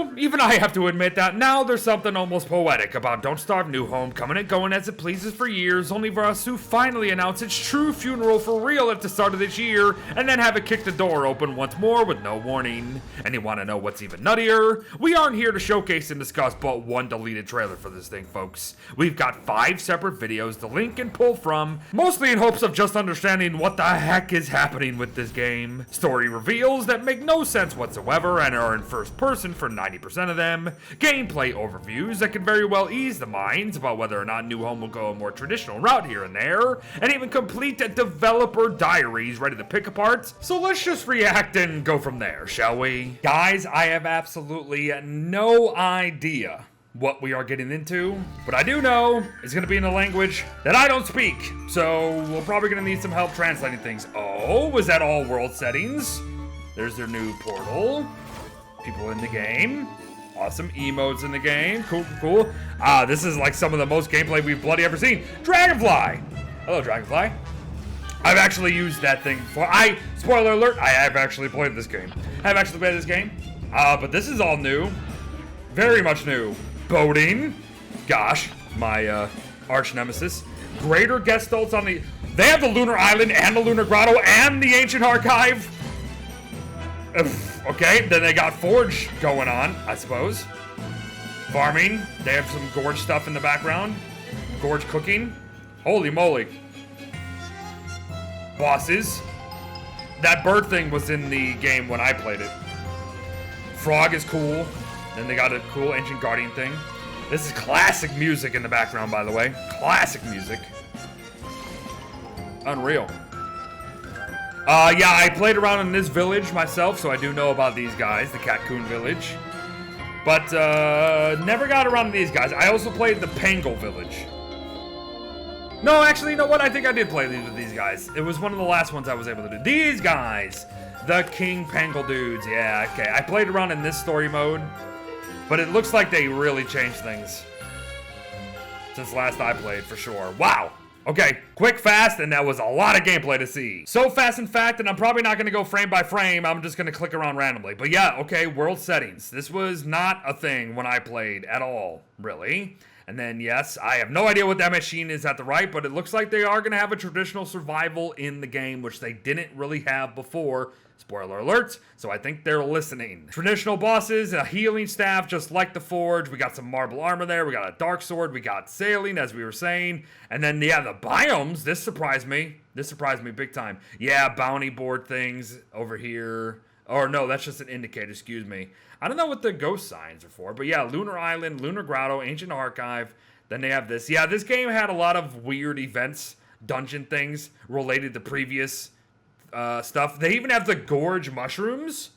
know, even I have to admit that now there's something almost poetic about Don't Starve Newhome coming and going as it pleases for years, only for us to finally announce its true funeral for real at the start of this year, and then have it kick the door open once more with no warning. And you want to know what's even nuttier? We aren't here to showcase and discuss but one deleted trailer for this thing, folks. We've got 5 separate videos to link and pull from, mostly in hopes of just understanding what the heck is happening with this game. Story reveals that make no sense whatsoever and are in first person for 90% of them. Gameplay overviews that can very well ease the minds about whether or not Newhome will go a more traditional route here and there, and even complete developer diaries ready to pick apart. So let's just react and go from there, shall we? Guys, I have absolutely no idea what we are getting into, but I do know it's gonna be in a language that I don't speak, so we're probably gonna need some help translating things. Oh, was that all world settings? There's their new portal. People in the game. Awesome emotes in the game. Cool, cool, cool. This is like some of the most gameplay we've bloody ever seen. Dragonfly! Hello, Dragonfly. I've actually used that thing before. Spoiler alert, I have actually played this game. But this is all new. Very much new. Boating. Gosh, my arch nemesis. Greater Gestalt on the... They have the Lunar Island and the Lunar Grotto and the Ancient Archive. Okay, then they got Forge going on, I suppose. Farming. They have some Gorge stuff in the background. Gorge cooking. Holy moly. Bosses. That bird thing was in the game when I played it. Frog is cool. Then they got a cool Ancient Guardian thing. This is classic music in the background, by the way. Classic music. Unreal. Yeah, I played around in this village myself, so I do know about these guys, the Catcoon village. But, never got around to these guys. I also played the Pangle village. No, actually, you know what? I think I did play these with these guys. It was one of the last ones I was able to do. These guys! The King Pangle dudes. Yeah, okay. I played around in this story mode, but it looks like they really changed things since last I played, for sure. Wow! Okay, quick, fast, and that was a lot of gameplay to see. So fast, in fact, and I'm probably not going to go frame by frame. I'm just going to click around randomly. But yeah, okay, world settings. This was not a thing when I played at all, really. And then, yes, I have no idea what that machine is at the right, but it looks like they are going to have a traditional survival in the game, which they didn't really have before. Spoiler alert, so I think they're listening. Traditional bosses, a healing staff just like the Forge. We got some marble armor there. We got a dark sword. We got sailing, as we were saying. And then, yeah, the biomes. This surprised me. This surprised me big time. Yeah, bounty board things over here. Or no, that's just an indicator, excuse me. I don't know what the ghost signs are for, but yeah, Lunar Island, Lunar Grotto, Ancient Archive. Then they have this. Yeah, this game had a lot of weird events, dungeon things related to previous stuff. They even have the Gorge mushrooms.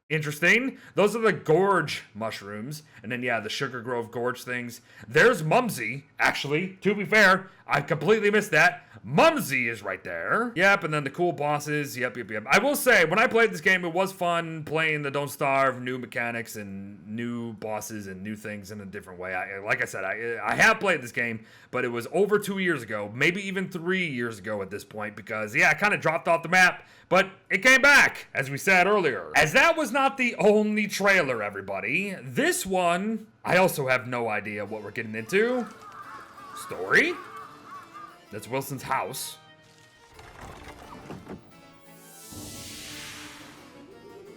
Interesting. Those are the Gorge mushrooms. And then, yeah, the Sugar Grove Gorge things. There's Mumsy, actually. To be fair, I completely missed that. Mumsy is right there. Yep, and then the cool bosses. Yep. I will say, when I played this game, it was fun playing the Don't Starve, new mechanics and new bosses and new things in a different way. Like I said, I have played this game, but it was over 2 years ago, maybe even 3 years ago at this point, because, yeah, I kind of dropped off the map, but it came back, as we said earlier. As that was not the only trailer, everybody. This one, I also have no idea what we're getting into. Story? That's Wilson's house.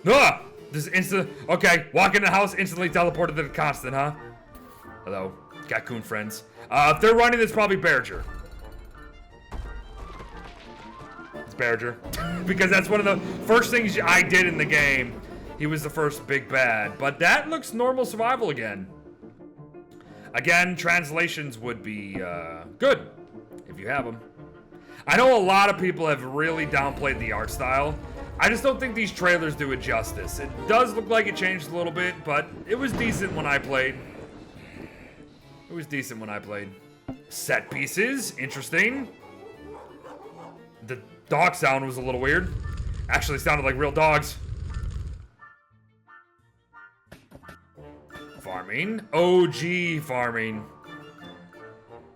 Ah! This is instant. Okay, walk in the house, instantly teleported to the constant, huh? Hello, Catcoon friends. If they're running, it's probably Berger. It's Berger. Because that's one of the first things I did in the game. He was the first big bad. But that looks normal survival again. Again, translations would be good. If you have them. I know a lot of people have really downplayed the art style. I just don't think these trailers do it justice. It does look like it changed a little bit, but it was decent when I played. Set pieces, interesting. The dog sound was a little weird. Actually sounded like real dogs. Farming. OG farming.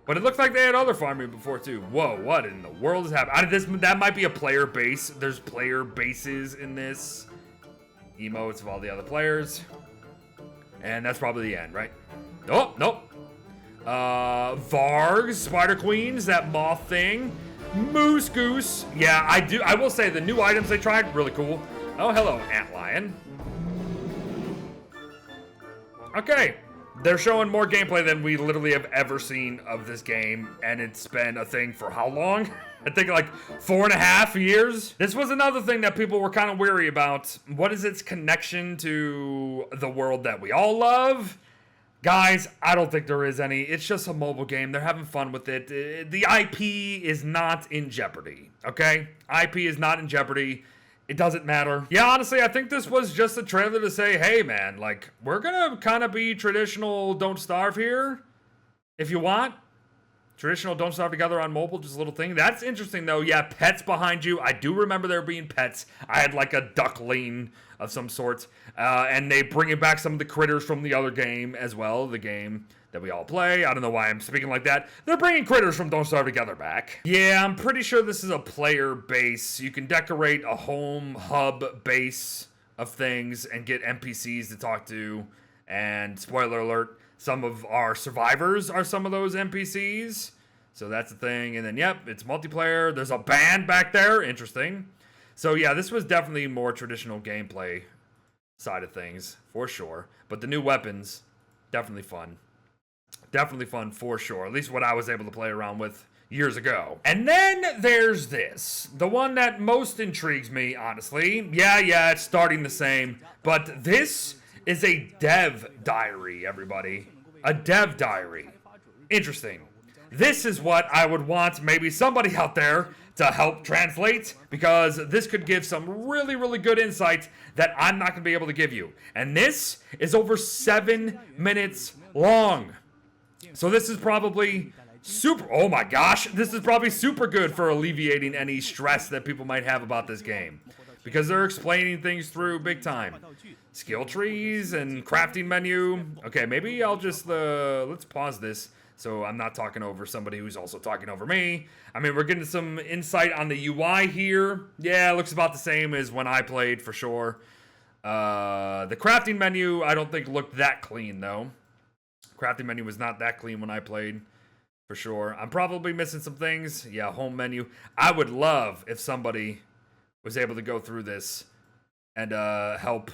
But it looks like they had other farming before, too. Whoa, what in the world is happening? That might be a player base. There's player bases in this. Emotes of all the other players. And that's probably the end, right? Oh, nope. Vargs, Spider Queens, that moth thing. Moose Goose. Yeah, I will say the new items they tried, really cool. Oh, hello, Antlion. Okay. They're showing more gameplay than we literally have ever seen of this game, and it's been a thing for how long? I think like 4.5 years. This was another thing that people were kind of weary about. What is its connection to the world that we all love? Guys, I don't think there is any. It's just a mobile game. They're having fun with it. The IP is not in jeopardy, okay? IP is not in jeopardy. It doesn't matter. Yeah, honestly, I think this was just a trailer to say, hey, man, like, we're gonna kind of be traditional Don't Starve here, if you want. Traditional Don't Starve together on mobile, just a little thing. That's interesting, though. Yeah, pets behind you. I do remember there being pets. I had, like, a duckling of some sort. And they bringing back some of the critters from the other game as well, the game that we all play. I don't know why I'm speaking like that. They're bringing critters from Don't Starve Together back. Yeah, I'm pretty sure this is a player base. You can decorate a home hub base of things and get NPCs to talk to. And spoiler alert, some of our survivors are some of those NPCs. So that's the thing. And then, yep, it's multiplayer. There's a band back there. Interesting. So yeah, this was definitely more traditional gameplay side of things, for sure. But the new weapons, definitely fun. Definitely fun for sure. At least what I was able to play around with years ago. And then there's this. The one that most intrigues me, honestly. Yeah, it's starting the same. But this is a dev diary, everybody. A dev diary. Interesting. This is what I would want maybe somebody out there to help translate, because this could give some really, really good insight that I'm not going to be able to give you. And this is over 7 minutes long. So this is probably super, oh my gosh, this is probably super good for alleviating any stress that people might have about this game, because they're explaining things through big time. Skill trees and crafting menu. Okay, maybe I'll just, let's pause this so I'm not talking over somebody who's also talking over me. I mean, we're getting some insight on the UI here. Yeah, it looks about the same as when I played, for sure. The crafting menu, I don't think looked that clean, though. Crafting menu was not that clean when I played, for sure. I'm probably missing some things. Yeah, home menu. I would love if somebody was able to go through this and help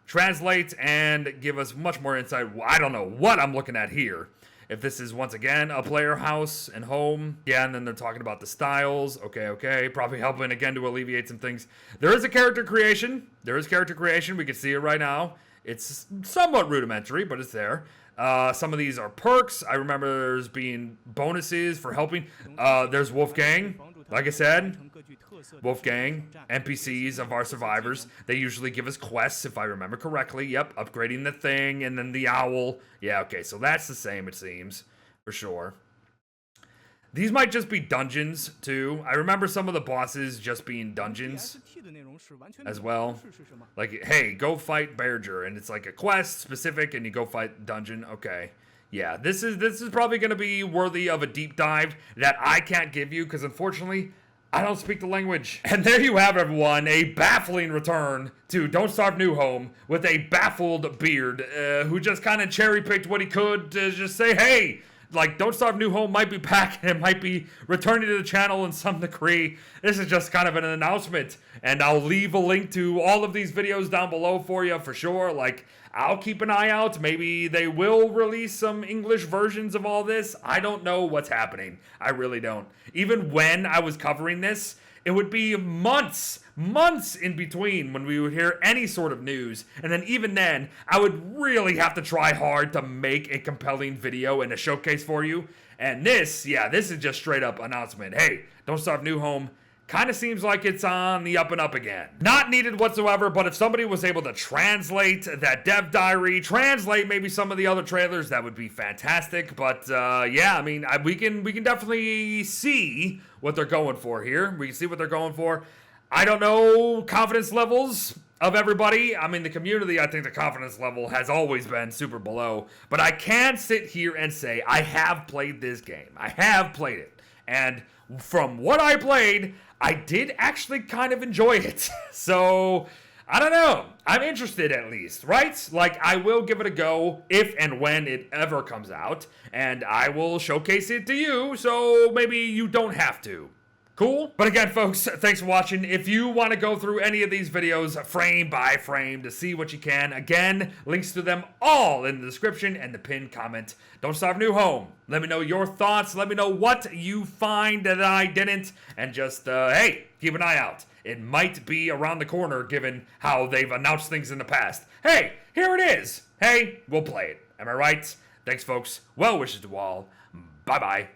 translate and give us much more insight. I don't know what I'm looking at here. If this is, once again, a player house and home. Yeah, and then they're talking about the styles. Okay. Probably helping, again, to alleviate some things. There is a character creation. There is character creation. We can see it right now. It's somewhat rudimentary, but it's there. Some of these are perks. I remember there's being bonuses for helping. There's Wolfgang. Like I said, Wolfgang, NPCs of our survivors. They usually give us quests, if I remember correctly. Yep, upgrading the thing, and then the owl. Yeah, okay, so that's the same, it seems, for sure. These might just be dungeons, too. I remember some of the bosses just being dungeons as well. Like, hey, go fight Berger, and it's like a quest specific, and you go fight dungeon. Okay. Yeah, this is probably going to be worthy of a deep dive that I can't give you, because unfortunately, I don't speak the language. And there you have, everyone, a baffling return to Don't Starve Newhome with a baffled Beard, who just kind of cherry-picked what he could to just say, hey, like, Don't Starve Newhome might be back, and it might be returning to the channel in some degree. This is just kind of an announcement, and I'll leave a link to all of these videos down below for you, for sure. Like, I'll keep an eye out. Maybe they will release some English versions of all this. I don't know what's happening. I really don't. Even when I was covering this, it would be months in between when we would hear any sort of news. And then even then, I would really have to try hard to make a compelling video and a showcase for you. And this is just straight up announcement. Hey, Don't Starve Newhome kind of seems like it's on the up and up again. Not needed whatsoever, but if somebody was able to translate that dev diary, translate maybe some of the other trailers, that would be fantastic. But yeah, I mean, we can definitely see what they're going for here. We can see what they're going for. I don't know confidence levels of everybody. I mean, the community, I think the confidence level has always been super below. But I can sit here and say I have played this game. I have played it. And from what I played, I did actually kind of enjoy it. So I don't know. I'm interested at least, right? Like, I will give it a go if and when it ever comes out, and I will showcase it to you, so maybe you don't have to. Cool? But again, folks, thanks for watching. If you want to go through any of these videos frame by frame to see what you can, again, links to them all in the description and the pinned comment. Don't starve Newhome. Let me know your thoughts. Let me know what you find that I didn't. And just, hey, keep an eye out. It might be around the corner given how they've announced things in the past. Hey, here it is. Hey, we'll play it. Am I right? Thanks, folks. Well wishes to all. Bye-bye.